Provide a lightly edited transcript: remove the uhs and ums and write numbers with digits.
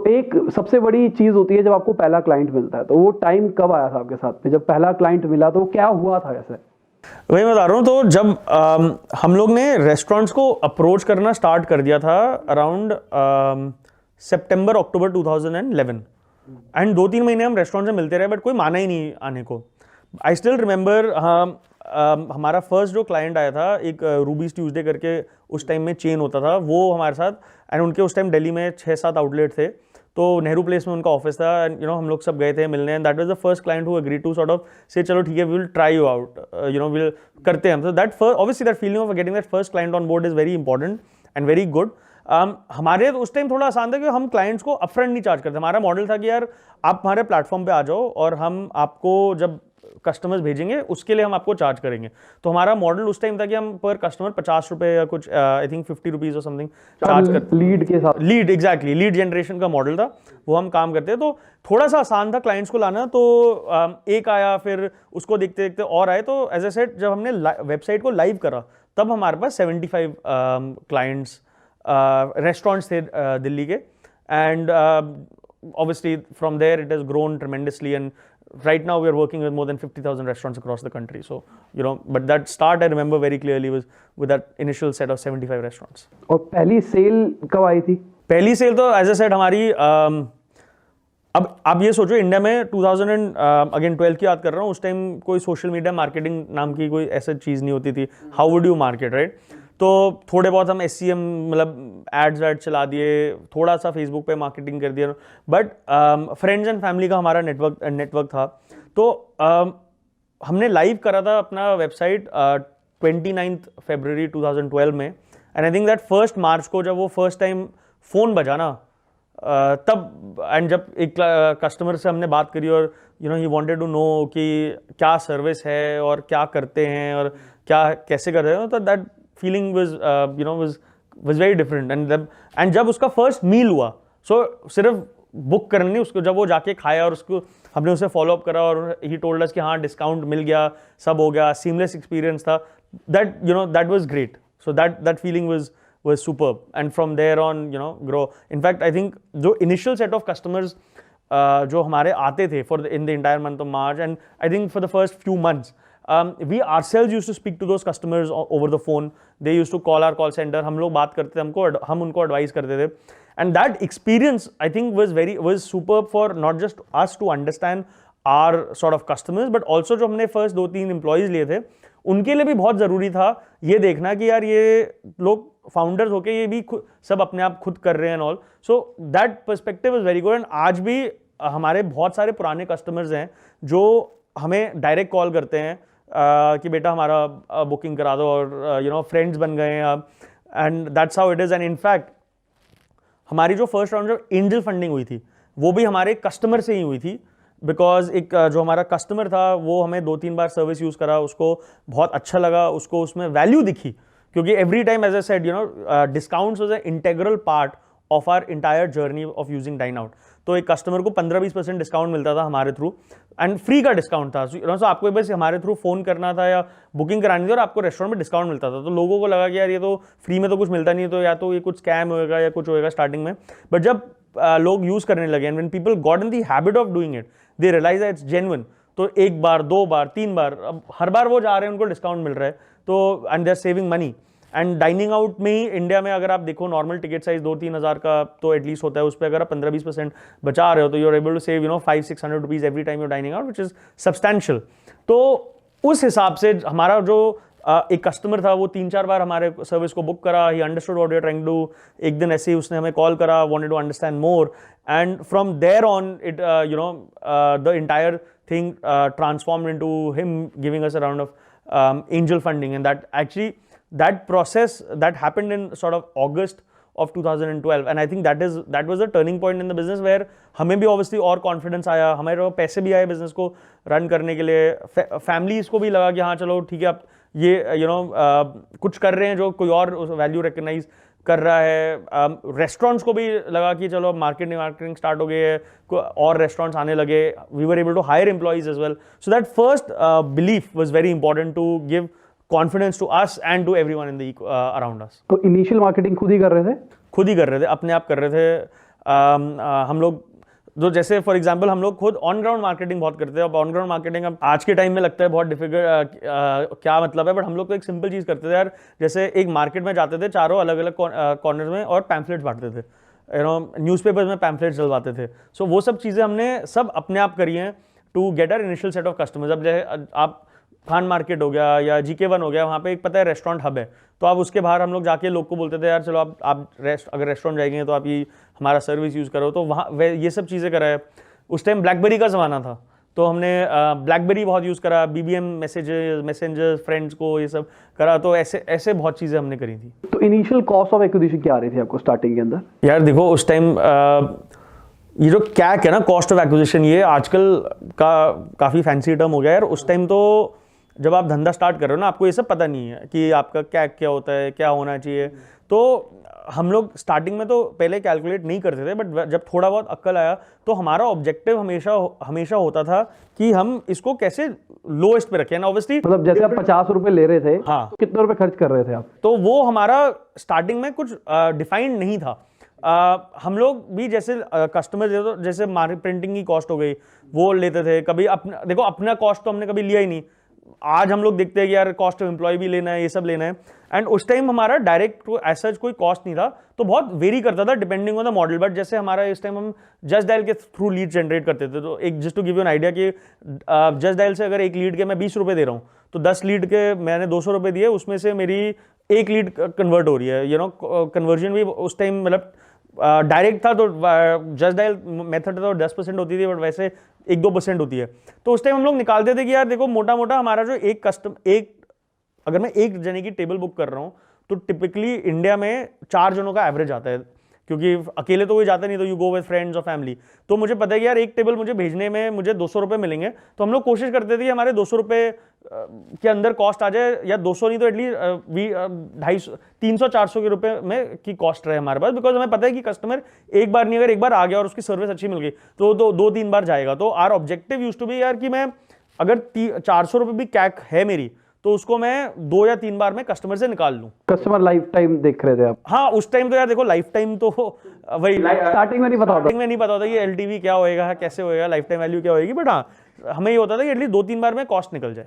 एक सबसे बड़ी चीज होती है जब आपको पहला क्लाइंट मिलता है, तो वो टाइम कब आया था आपके साथ में जब पहला क्लाइंट मिला, तो क्या हुआ था ऐसे? वही मैं बता रहा हूँ। तो जब हम लोग ने रेस्टोरेंट्स को अप्रोच करना स्टार्ट कर दिया था अराउंड सितंबर अक्टूबर 2011, एंड 2-3 महीने हम रेस्टोरेंट से मिलते रहे बट कोई माना ही नहीं आने को। आई स्टिल रिमेंबर, हमारा फर्स्ट जो क्लाइंट आया था, एक रूबीज ट्यूसडे करके उस टाइम में चेन होता था, वो हमारे साथ, एंड उनके उस टाइम दिल्ली में 6-7 आउटलेट थे, तो नेहरू प्लेस में उनका ऑफिस था, एंड हम लोग सब गए थे मिलने, and that was the first client who agree to sort of से चलो ठीक है, we will try you out, will करते हैं हम। So that first, obviously that feeling of getting that first client on board is very important and very good. हमारे उस time थोड़ा आसान था कि हम क्लाइंट्स को अपफ्रंट नहीं चार्ज करते। हमारा मॉडल था कि यार आप हमारे प्लेटफॉर्म पे आ जाओ और हम आपको जब कस्टमर्स भेजेंगे उसके लिए हम आपको चार्ज करेंगे। तो हमारा मॉडल उस टाइम था कि हम पर कस्टमर 50 रुपए या कुछ, आई थिंक 50 रुपीज और समथिंग चार्ज करते, लीड के साथ। लीड, एग्जैक्टली, लीड जनरेशन का मॉडल था, वो हम काम करते। तो थोड़ा सा आसान था क्लाइंट्स को लाना। तो एक आया, फिर उसको देखते देखते और आए। तो एज ए सेट, जब हमने वेबसाइट को लाइव करा तब हमारे पास 75 क्लाइंट्स, रेस्टोरेंट्स थे दिल्ली के, and obviously from there it has grown tremendously, and right now we are working with more than 50,000 restaurants across the country. So but that start I remember very clearly was with that initial set of 75 restaurants. और पहली cell कब आई थी? पहली cell तो as a set हमारी, अब आप ये सोचो, इंडिया में 2012 की याद कर रहा हूँ, उस टाइम कोई सोशल मीडिया मार्केटिंग नाम की कोई ऐसी चीज़ नहीं होती थी। How would you market, right? तो थोड़े बहुत हम SCM, मतलब एड्स वैड चला दिए, थोड़ा सा फेसबुक पे मार्केटिंग कर दिया, बट फ्रेंड्स एंड फैमिली का हमारा नेटवर्क था। तो हमने लाइव करा था अपना वेबसाइट 29 फरवरी 2012 में, एंड आई थिंक दैट 1 मार्च को जब वो फर्स्ट टाइम फ़ोन बजा ना, तब, एंड जब एक कस्टमर से हमने बात करी और ही वांटेड टू नो कि क्या सर्विस है और क्या करते हैं और क्या कैसे कर रहे हो, तो that feeling was very different. And जब उसका फर्स्ट मील हुआ, सो सिर्फ बुक करनी नहीं, उसको जब वो जाके खाया और उसको हमने उसे फॉलो अप करा और ही टोल्ड अस कि हाँ डिस्काउंट मिल गया, सब हो गया, सीमलेस एक्सपीरियंस था, that was great. So that feeling was superb, and from there on grow. In fact, I think जो initial set of customers जो हमारे आते थे in the entire month of March, and I think for the first few months, we ourselves used to speak to those customers over the phone. They used to call our call center, हम लोग बात करते थे, हम उनको advice करते थे, and that experience I think was superb for not just us to understand our sort of customers, but also जो हमने first 2-3 employees लिए थे उनके लिए भी बहुत ज़रूरी था ये देखना कि यार ये लोग फाउंडर्स होके ये भी सब अपने आप खुद कर रहे हैं all. So that perspective is very good. And आज भी हमारे बहुत सारे पुराने कस्टमर्स हैं जो हमें डायरेक्ट कॉल करते हैं कि बेटा हमारा बुकिंग करा दो, और फ्रेंड्स बन गए हैं अब, and that's how it is. And in fact हमारी जो फर्स्ट राउंड जो एंजल फंडिंग हुई थी वो भी हमारे कस्टमर से ही हुई थी, बिकॉज एक जो हमारा कस्टमर था वो हमें 2-3 बार सर्विस यूज़ करा, उसको बहुत अच्छा लगा, उसको उसमें वैल्यू दिखी, क्योंकि every time as I said discounts was an integral part of our entire journey of using Dineout. तो एक कस्टमर को 15-20% डिस्काउंट मिलता था हमारे थ्रू, एंड फ्री का डिस्काउंट था। सो आपको बस हमारे थ्रू फोन करना था या बुकिंग करानी थी और आपको रेस्टोरेंट में डिस्काउंट मिलता था। तो लोगों को लगा कि यार ये तो फ्री में तो कुछ मिलता नहीं है, तो या तो ये कुछ स्कैम होएगा या कुछ होएगा स्टार्टिंग में। बट जब लोग यूज करने लगे, and when people got in the habit of doing it, they realize that it's genuine. तो 1 बार 2 बार 3 बार, अब हर बार वो जा रहे हैं, उनको डिस्काउंट मिल रहा है, तो and they are saving money. And dining out में ही इंडिया में अगर आप देखो नॉर्मल टिकट साइज 2-3 हज़ार का तो एटलीस्ट होता है, उस पर अगर आप 15-20% बचा रहे हो तो you are able to save 500-600 rupees every time you dining out, which is substantial. तो उस हिसाब से हमारा जो एक कस्टमर था वो 3-4 बार हमारे सर्विस को बुक करा, he understood what you are trying to do. एक दिन ऐसे ही उसने हमें कॉल करा, wanted to understand more, and from there on it the entire thing transformed into him giving us a round of angel funding. And that actually that process that happened in sort of August of 2012, and I think that was a turning point in the business where हमें भी obviously और confidence आया, हमारे पैसे भी आए business को run करने के लिए, फैमिलीज को भी लगा कि हाँ चलो ठीक है, आप ये कुछ कर रहे हैं जो कोई और वैल्यू रिकग्नाइज कर रहा है। रेस्टोरेंट्स को भी लगा कि चलो मार्केटिंग स्टार्ट हो गई है, और रेस्टोरेंट्स आने लगे, we were able to hire employees as well. So that first belief was very important to give confidence to us and to everyone in the around us. तो इनिशियल मार्केटिंग खुद ही कर रहे थे? खुद ही कर रहे थे, अपने आप कर रहे थे। हम लोग जो जैसे फॉर एग्जांपल हम लोग खुद ऑन ग्राउंड मार्केटिंग बहुत करते हैं। अब ऑन ग्राउंड मार्केटिंग अब आज के टाइम में लगता है बहुत डिफिकल्ट, क्या मतलब है, बट हम लोग तो एक सिंपल चीज़ करते थे यार। जैसे एक मार्केट में जाते थे, चारों अलग अलग कॉर्नर में, और पैम्फलेट्स बांटते थे, न्यूज़पेपर्स में पैम्फलेट्स डलवाते थे। सो वो सब चीज़ें हमने सब अपने आप करी हैं to get our initial set of customers. अब जैसे आप खान मार्केट हो गया या GK1 हो गया, वहाँ पे एक पता है रेस्टोरेंट हब है, तो आप उसके बाहर हम लोग जाके लोग को बोलते थे यार चलो आप अगर रेस्टोरेंट जाएंगे तो आप ये हमारा सर्विस यूज़ करो। तो वहाँ ये सब चीज़ें करा है। उस टाइम ब्लैकबेरी का ज़माना था, तो हमने ब्लैकबेरी बहुत यूज़ करा, BBM मैसेंजर फ्रेंड्स को ये सब करा। तो ऐसे ऐसे बहुत चीज़ें हमने करी थी। तो इनिशियल कॉस्ट ऑफ एक्विजिशन क्या आ रही थी आपको स्टार्टिंग के अंदर? यार देखो उस टाइम ये जो कैक है ना, कॉस्ट ऑफ एक्विजिशन, ये आजकल का काफ़ी फैंसी टर्म हो गया यार। उस टाइम तो जब आप धंधा स्टार्ट कर रहे हो ना, आपको ये सब पता नहीं है कि आपका कैक क्या होता है, क्या होना चाहिए। तो हम लोग स्टार्टिंग में तो पहले कैलकुलेट नहीं करते थे, बट जब थोड़ा बहुत अक्ल आया तो हमारा ऑब्जेक्टिव हमेशा होता था कि हम इसको कैसे लोएस्ट पे रखें ना। ऑब्वियसली मतलब जैसे आप 50 रुपए ले रहे थे, हाँ, तो कितने रुपए खर्च कर रहे थे आप? तो वो हमारा स्टार्टिंग में कुछ डिफाइंड नहीं था। हम लोग भी जैसे कस्टमर जैसे प्रिंटिंग की कॉस्ट हो गई वो लेते थे। कभी अपना देखो, अपना कॉस्ट तो हमने कभी लिया ही नहीं। आज हम लोग देखते हैं कि यार कॉस्ट ऑफ एम्प्लॉय भी लेना है, ये सब लेना है। एंड उस टाइम हमारा डायरेक्ट ऐसा कोई कॉस्ट नहीं था, तो बहुत वेरी करता था depending on the model. But जैसे हमारा इस टाइम हम जस्ट डायल के थ्रू लीड जनरेट करते थे, तो एक just to give you an idea कि जस्ट डायल से अगर एक लीड के मैं 20 रुपए दे रहा हूँ, तो 10 लीड के मैंने 200 रुपए दिए, उसमें से मेरी एक लीड कन्वर्ट हो रही है। यू नो, कन्वर्जन भी उस टाइम मतलब डायरेक्ट था तो जस्ट डायल मेथड था तो 10% होती थी, बट वैसे 1-2% होती है। तो उस टाइम हम लोग निकालते थे कि यार देखो मोटा मोटा हमारा जो अगर मैं एक जने की टेबल बुक कर रहा हूँ तो टिपिकली इंडिया में 4 जनों का एवरेज आता है, क्योंकि अकेले तो कोई जाता नहीं, तो यू गो विद फ्रेंड्स और फैमिली। तो मुझे पता है कि यार एक टेबल मुझे भेजने में मुझे 200 रुपये मिलेंगे, तो हम लोग कोशिश करते थे कि हमारे 200 रुपये के अंदर कॉस्ट आ जाए, या 200 नहीं तो एटलीस्ट 300-400 के रुपए में की कॉस्ट रहे हमारे पास। बिकॉज हमें पता है कि कस्टमर एक बार नहीं, अगर एक बार आ गया और उसकी सर्विस अच्छी मिल गई तो 2-3 बार जाएगा। तो our objective used to be यार कि मैं अगर 400 रुपये भी कैक है मेरी, तो उसको मैं 2 या 3 बार में कस्टमर से निकाल लूं। कस्टमर लाइफ टाइम देख रहे थे आप? हाँ, उस टाइम तो यार देखो लाइफ टाइम तो वही स्टार्टिंग में नहीं पता होता, स्टार्टिंग में नहीं पता होता कि LTV क्या होएगा, कैसे होएगा, लाइफ टाइम वैल्यू क्या होएगी। बट हाँ, हमें ये होता था कि एटलीस्ट 2-3 बार में कॉस्ट निकल जाए।